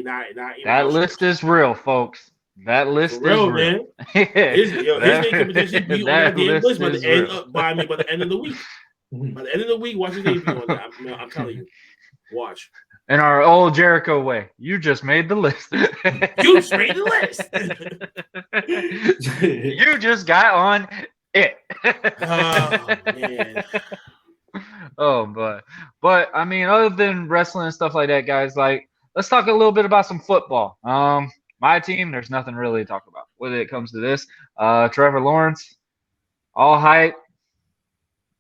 that list is real, folks. That list is real, man. His name could potentially be on that damn list by the end of the week. By the end of the week, watch his name be on that. I'm telling you. Watch. In our old Jericho way, you just made the list. You just made the list. You just got on it. Oh man. Oh, but I mean, other than wrestling and stuff like that, guys, like let's talk a little bit about some football. My team, there's nothing really to talk about when it comes to this. Trevor Lawrence, all hype.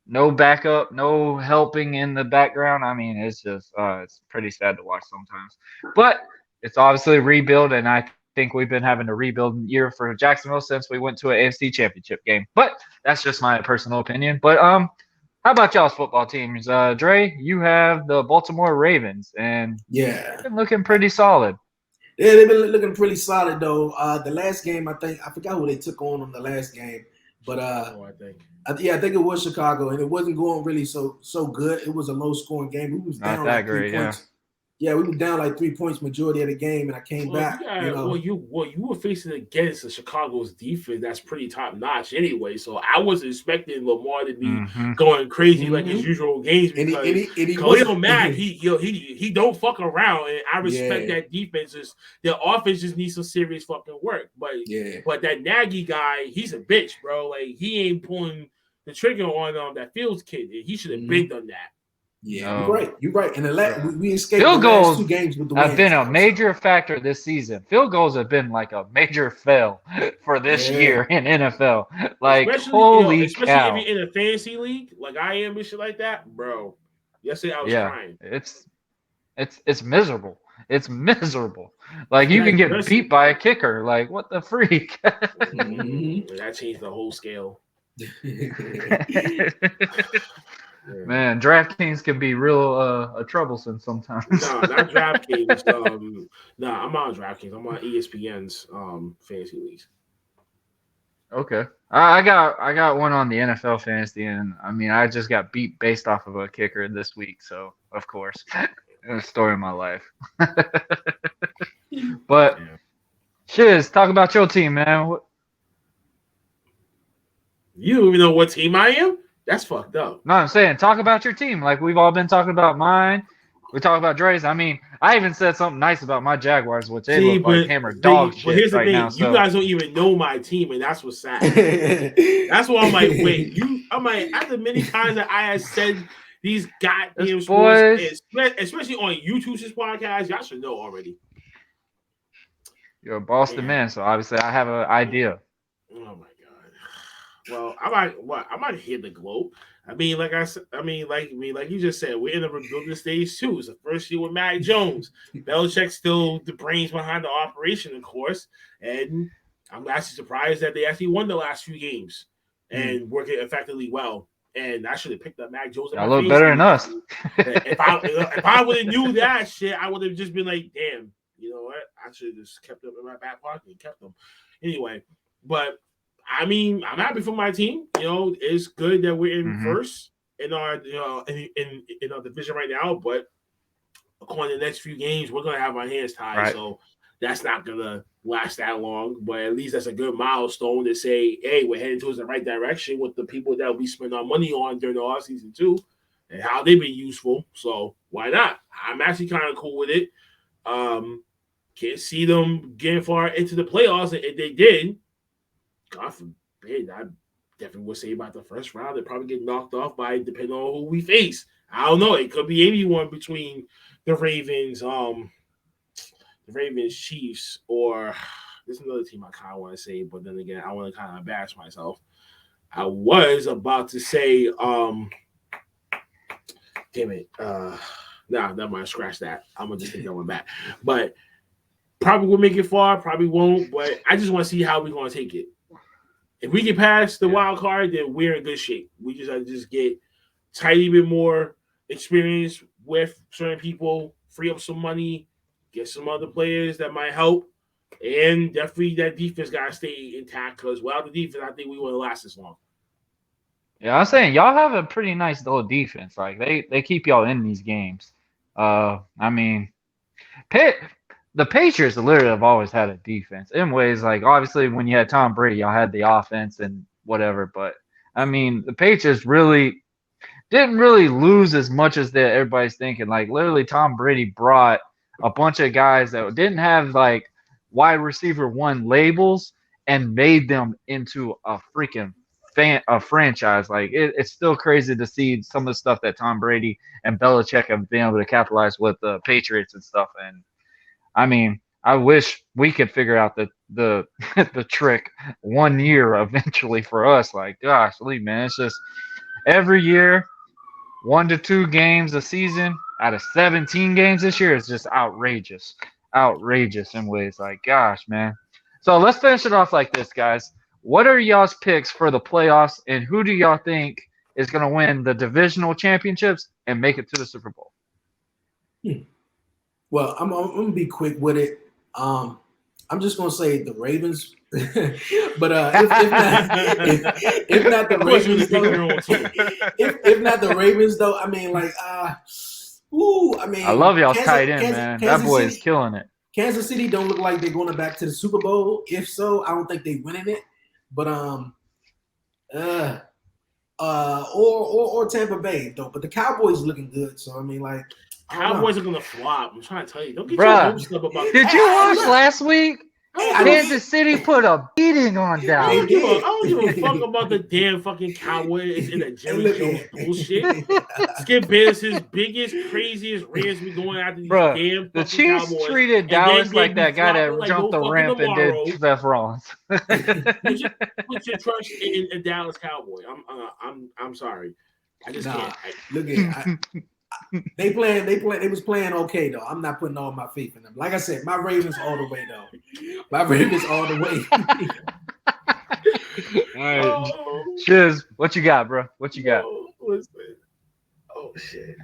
No backup, no helping in the background. I mean, it's just it's pretty sad to watch sometimes. But it's obviously a rebuild, and I think we've been having a rebuild year for Jacksonville since we went to an AFC Championship game. But that's just my personal opinion. But how about y'all's football teams? Dre, you have the Baltimore Ravens, and they've been looking pretty solid. Yeah, they've been looking pretty solid though. The last game, I forgot who they took on the last game, but I think it was Chicago, and it wasn't going really so good. It was a low scoring game. We was down like 3 points. Yeah, we were down like 3 points majority of the game, and I came back. You were facing against the Chicago's defense that's pretty top notch anyway. So I was expecting Lamar to be going crazy like his usual games because Khalil Mack he don't fuck around, and I respect that defense. Their offense just needs some serious fucking work. But that Nagy guy, he's a bitch, bro. Like he ain't pulling the trigger on that Fields kid. He should have been done that. Yeah, you're right. And we escaped field the goals last 2 games with the wins. Have been a major factor this season. Field goals have been like a major fail for this year in NFL. Like, holy especially cow. if you're in a fantasy league like I am and shit like that, bro. Yesterday I was crying. It's miserable. It's miserable. Like you can get beat by a kicker. Like what the freak? That changed the whole scale. Man, DraftKings can be real troublesome sometimes. No, not DraftKings. I'm on DraftKings. I'm on ESPN's fantasy leagues. Okay, I got one on the NFL fantasy, and I mean I just got beat based off of a kicker this week, so of course, it's the story of my life. But Shiz, talk about your team, man. You don't even know what team I am? That's fucked up. No, I'm saying talk about your team. Like we've all been talking about mine. We talk about Dre's. I mean, I even said something nice about my Jaguars, which they look like hammered dog shit. But here's the thing: now, you guys don't even know my team, and that's what's sad. That's why I'm like, wait, I'm like, after many times that I have said these goddamn sports, especially on YouTube's podcast, y'all should know already. You're a Boston man, so obviously I have an idea. Oh my god. Well, I might hit the globe. I mean, like you just said, we're in a rebuilding stage too. It's the first year with Mac Jones. Belichick's still the brains behind the operation, of course. And I'm actually surprised that they actually won the last few games and working effectively well. And I should have picked up Mac Jones. I look better than us. If I would have knew that shit, I would have just been like, damn, you know what? I should have just kept them in my back pocket and kept them. Anyway, but I mean, I'm happy for my team. You know, it's good that we're in first in our in our division right now. But according to the next few games, we're gonna have our hands tied. Right. So that's not gonna last that long. But at least that's a good milestone to say, hey, we're heading towards the right direction with the people that we spend our money on during the offseason too, and how they've been useful. So why not? I'm actually kind of cool with it. Can't see them getting far into the playoffs. If they did, God forbid, I definitely would say about the first round, they probably get knocked off by depending on who we face. I don't know. It could be anyone between the Ravens, Chiefs, or there's another team I kind of want to say, but then again, I want to kind of bash myself. I was about to say, damn it. Never mind. Scratch that. I'm gonna just take that one back. But probably will make it far, probably won't. But I just want to see how we're gonna take it. If we get past the wild card, then we're in good shape. We just have to just get tiny bit more experience with certain people, free up some money, get some other players that might help, and definitely that defense got to stay intact because without the defense, I think we wouldn't last this long. Yeah, I'm saying y'all have a pretty nice little defense. Like they keep y'all in these games. I mean, the Patriots literally have always had a defense. In ways, like obviously when you had Tom Brady, y'all had the offense and whatever. But I mean, the Patriots really didn't really lose as much as that everybody's thinking. Like literally, Tom Brady brought a bunch of guys that didn't have like wide receiver one labels and made them into a freaking a franchise. Like it's still crazy to see some of the stuff that Tom Brady and Belichick have been able to capitalize with the Patriots and stuff. And I mean, I wish we could figure out the the trick one year eventually for us. Like, gosh, Lee, man, it's just every year 1 to 2 games a season out of 17 games this year is just outrageous. Outrageous in ways. Like, gosh, man. So let's finish it off like this, guys. What are y'all's picks for the playoffs, and who do y'all think is going to win the divisional championships and make it to the Super Bowl? Well, I'm going to be quick with it. I'm just going to say the Ravens. But if not the Ravens, if not the Ravens, though, I mean, like, I mean, I love y'all's tight end, man. That boy is killing it. Kansas City don't look like they're going back to the Super Bowl. If so, I don't think they're winning it. But or Tampa Bay though. But the Cowboys looking good. So I mean, like, Cowboys are gonna flop. I'm trying to tell you. Don't get your hopes up about. Did you watch last week? Kansas City put a beating on Dallas. I don't give a fuck about the damn fucking Cowboys and the Jerry Jones bullshit. Skip Bayless's biggest, craziest rants be going after these damn fucking the Chiefs Cowboys. treated Dallas like that guy that jumped the ramp and did Seth Rollins. Put your trust in a Dallas Cowboy. I'm sorry. I just can't. Look at They was playing okay though. I'm not putting all my faith in them. Like I said, my Ravens all the way though. My Ravens all the way. All right, Shiz, what you got, bro? What you got? Oh shit!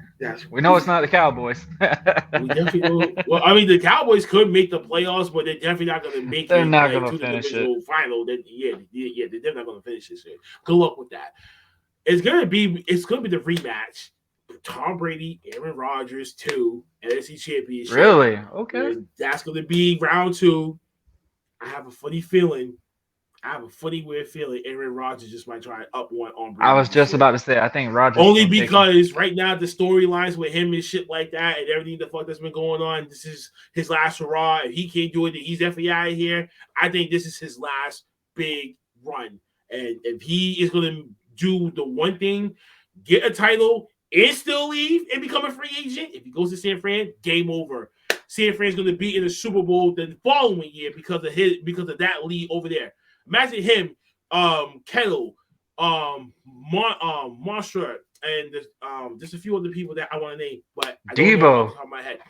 We know it's not the Cowboys. We definitely will. Well, I mean, the Cowboys could make the playoffs, but they're definitely not going to make. They're not going to finish it. Final. Then yeah, they're definitely not going to finish this. Good luck with that. It's gonna be the rematch. Tom Brady, Aaron Rodgers, 2 NFC Championship. Really? Okay. And that's going to be round 2. I have a funny weird feeling Aaron Rodgers just might try up one on Brady. I was just about to say, I think Rodgers. Only because right now the storylines with him and shit like that and everything the fuck that's been going on, this is his last hurrah. If he can't do it, then he's definitely out of here. I think this is his last big run. And if he is going to do the one thing, get a title, and still leave and become a free agent. If he goes to San Fran, game over. San Fran's going to be in the Super Bowl the following year because of that lead over there. Imagine him, Kettle, Monster, and there's a few other people that I want to name, but I don't know off the top of my head.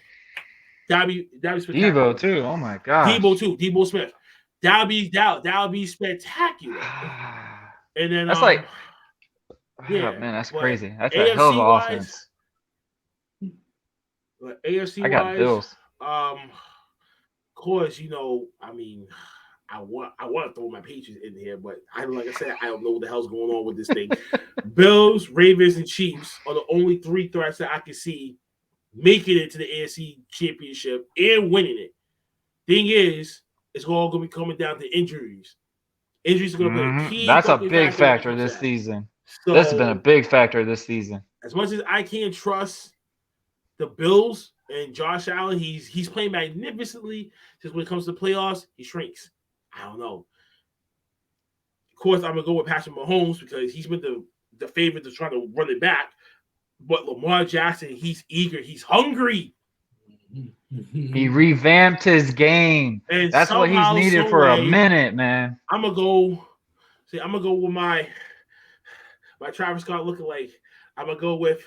That'd be spectacular. Debo too. Oh my god. Debo Smith. That'll be spectacular. And then that's like. Yeah, man, that's crazy. That's a hell of an offense. AFC I got Bills. Of course, I mean, I want to throw my Patriots in here, but like I said, I don't know what the hell's going on with this thing. Bills, Ravens, and Chiefs are the only 3 threats that I can see making it to the AFC Championship and winning it. Thing is, it's all going to be coming down to injuries. Injuries are going to play a key. That's a fucking big factor when it comes this to that. season. So, That's been a big factor this season. As much as I can't trust the Bills and Josh Allen, he's playing magnificently. Just when it comes to playoffs, he shrinks. I don't know. Of course, I'm gonna go with Patrick Mahomes because he's been the favorite to try to run it back. But Lamar Jackson, he's eager, he's hungry. He revamped his game. And that's what he's needed for a minute, man. I'm gonna go with my Travis Scott looking like. I'm gonna go with.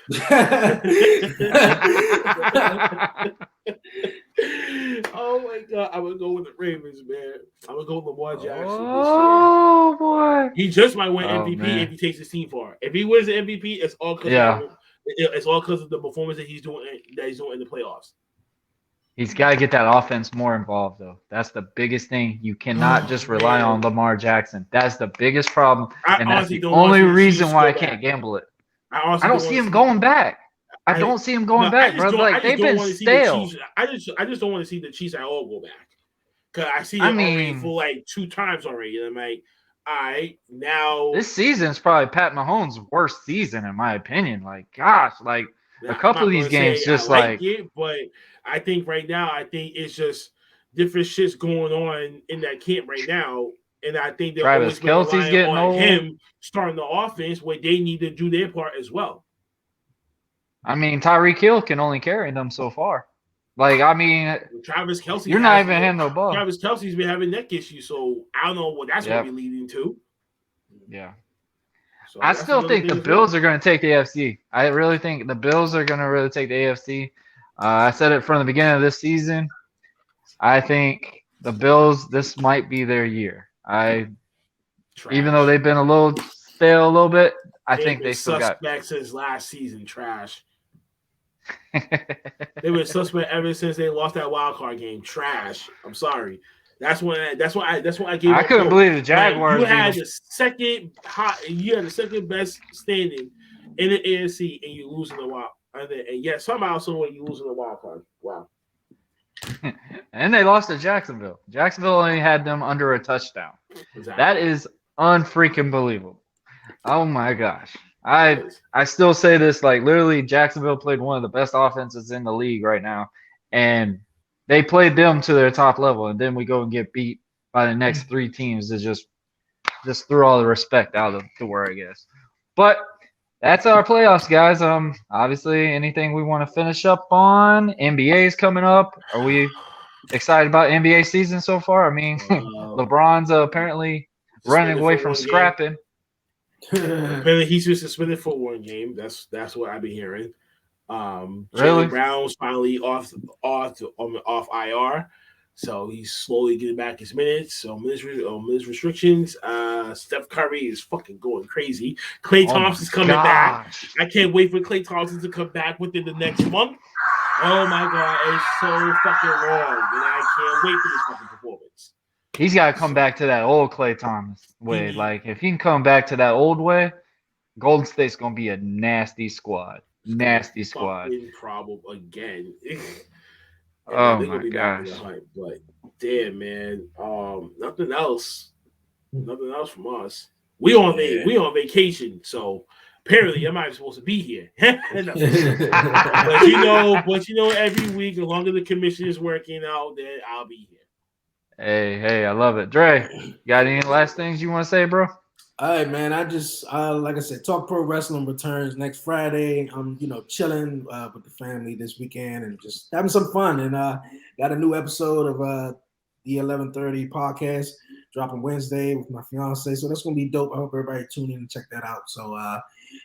Oh my God! I'm gonna go with the Ravens, man. I'm gonna go with Lamar Jackson. Oh boy! He just might win MVP if he takes his team far. If he wins the MVP, it's all because it's all because of the performance that he's doing in the playoffs. He's got to get that offense more involved, though. That's the biggest thing. You cannot just rely on Lamar Jackson. That's the biggest problem, and that's the only reason why I can't gamble it. I don't see him going back. I don't see him going back, bro. Like they've been stale. I just don't want to see the Chiefs at all go back because I see them already for like 2 times already. And I'm like, all right, now this season's probably Pat Mahomes' worst season in my opinion. Like, gosh, like a couple of these games just like it, but I think right now, it's just different shits going on in that camp right now. And I think they're Travis Kelce's getting old. Him starting the offense where they need to do their part as well. I mean, Tyreek Hill can only carry them so far. Like, I mean, Travis Kelce, you're not even hitting the ball. Travis Kelce's been having neck issues, so I don't know what that's going to be leading to. Yeah. So I still think the Bills are going to take the AFC. I really think the Bills are going to really take the AFC. I said it from the beginning of this season. I think the Bills, this might be their year. Even though they've been a little stale a little bit, I think they still got suspect since last season. Trash. They were suspect ever since they lost that wild card game. Trash. I'm sorry. That's why I gave. I couldn't believe the Jaguars. You had the second best standing in the AFC, and you losing the wild. And yet somehow, some way, you losing the wild card. Wow. And they lost to Jacksonville. Jacksonville only had them under a touchdown. Exactly. That is unfreaking believable. Oh my gosh. I still say this, like literally Jacksonville played one of the best offenses in the league right now. And they played them to their top level. And then we go and get beat by the next 3 teams that just threw all the respect out of the door, I guess. But that's our playoffs, guys. Obviously anything we want to finish up on. NBA's coming up. Are we excited about NBA season so far? I mean, LeBron's apparently running away from scrapping. Apparently he's just suspended for 1 game. That's what I've been hearing. Really? Jaylen Brown's finally off IR, so he's slowly getting back his minutes. So minutes restrictions. Steph Curry is fucking going crazy. Klay Thompson's coming back. I can't wait for Klay Thompson to come back within the next month. Oh my God, it's so fucking wrong, and I can't wait for this fucking performance. He's got to come back to that old Klay Thomas way. Like, if he can come back to that old way, Golden State's going to be a nasty squad. Nasty squad. Problem again. Oh, my gosh. But, damn, man. Nothing else. Nothing else from us. We on vacation, so apparently I'm not supposed to be here. But you know, every week, as long as the commission is working out, then I'll be here. Hey, I love it. Dre, you got any last things you want to say, bro? All right, man. I just like I said, Talk Pro Wrestling returns next Friday. I'm chilling with the family this weekend and just having some fun. And got a new episode of the 11:30 podcast dropping Wednesday with my fiance. So that's gonna be dope. I hope everybody tune in and check that out. So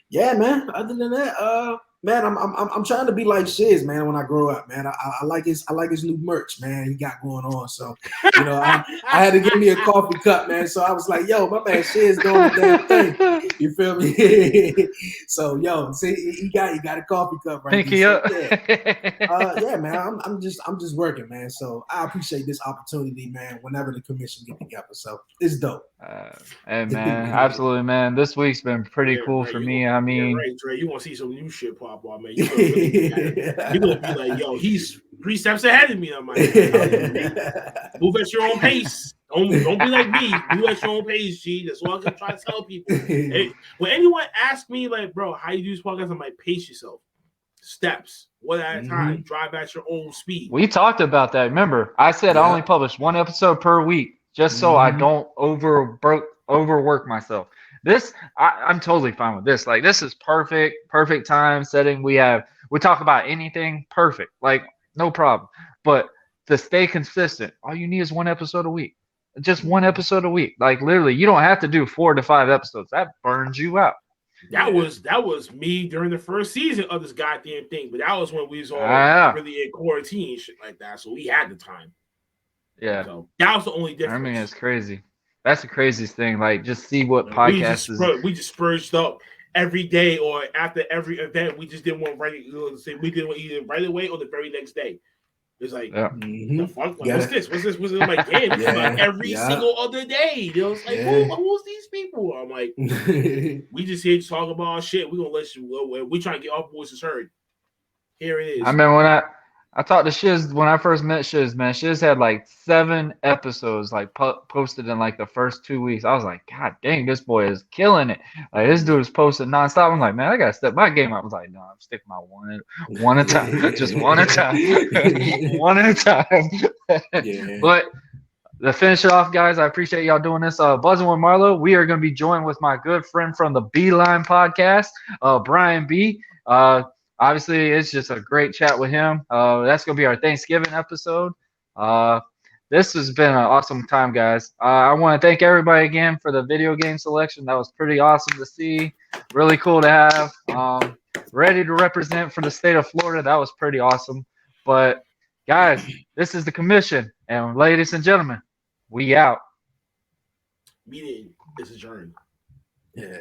yeah, man. Other than that, Man, I'm trying to be like Shiz, man. When I grow up, man, I like his new merch, man. He got going on, so you know, I had to give me a coffee cup, man. So I was like, yo, my man Shiz doing the damn thing. You feel me? So yo, see, he got a coffee cup right Pinky there. up. So, yeah, man. I'm just working, man. So I appreciate this opportunity, man. Whenever the commission get together, so it's dope. Hey man, absolutely, man. This week's been pretty cool for me. I mean, right, Dre, you want to see some new shit pop up, man? You're gonna be like, yo, he's 3 steps ahead of me. I'm like, move at your own pace. Don't be like me. Move at your own pace, G. That's what I'm trying to tell people. Hey, when anyone asks me, like, bro, how you do this podcast, I'm like, pace yourself. Steps, one at a time. Drive at your own speed. We talked about that. Remember, I said I only publish 1 episode per week, just so I don't overwork myself. This, I'm totally fine with this. Like, this is perfect time setting. We talk about anything, perfect. Like, no problem. But to stay consistent, all you need is 1 episode a week. Just 1 episode a week. Like, literally, you don't have to do 4 to 5 episodes. That burns you out. That was me during the first season of this goddamn thing, but that was when we was all really in quarantine and shit like that, so we had the time. Yeah, so that was the only difference. I mean, it's crazy. That's the craziest thing. Like, just see what podcast is. We just spurged up every day or after every event. We just didn't want we didn't want either right away or the very next day. It's like, the fuck? Like, what's this? What's this? I'm like, damn, it's like every single other day. You know, it's like, who's these people? I'm like, we just here to talk about our shit. We're gonna let you. We trying to get our voices heard. Here it is. I remember when I talked to Shiz when I first met Shiz, man. Shiz had like 7 episodes like posted in like the first 2 weeks. I was like, God dang, this boy is killing it. Like, this dude is posting nonstop. I'm like, man, I gotta step my game up. I was like, no, I'm sticking my one at a time, just one at a time, one at a time. But to finish it off, guys, I appreciate y'all doing this. Buzzing with Marlo. We are going to be joined with my good friend from the Beeline podcast, Brian B. Obviously, it's just a great chat with him. That's going to be our Thanksgiving episode. This has been an awesome time, guys. I want to thank everybody again for the video game selection. That was pretty awesome to see. Really cool to have. Ready to represent for the state of Florida. That was pretty awesome. But, guys, this is the commission. And ladies and gentlemen, we out. Meeting is adjourned. Yeah.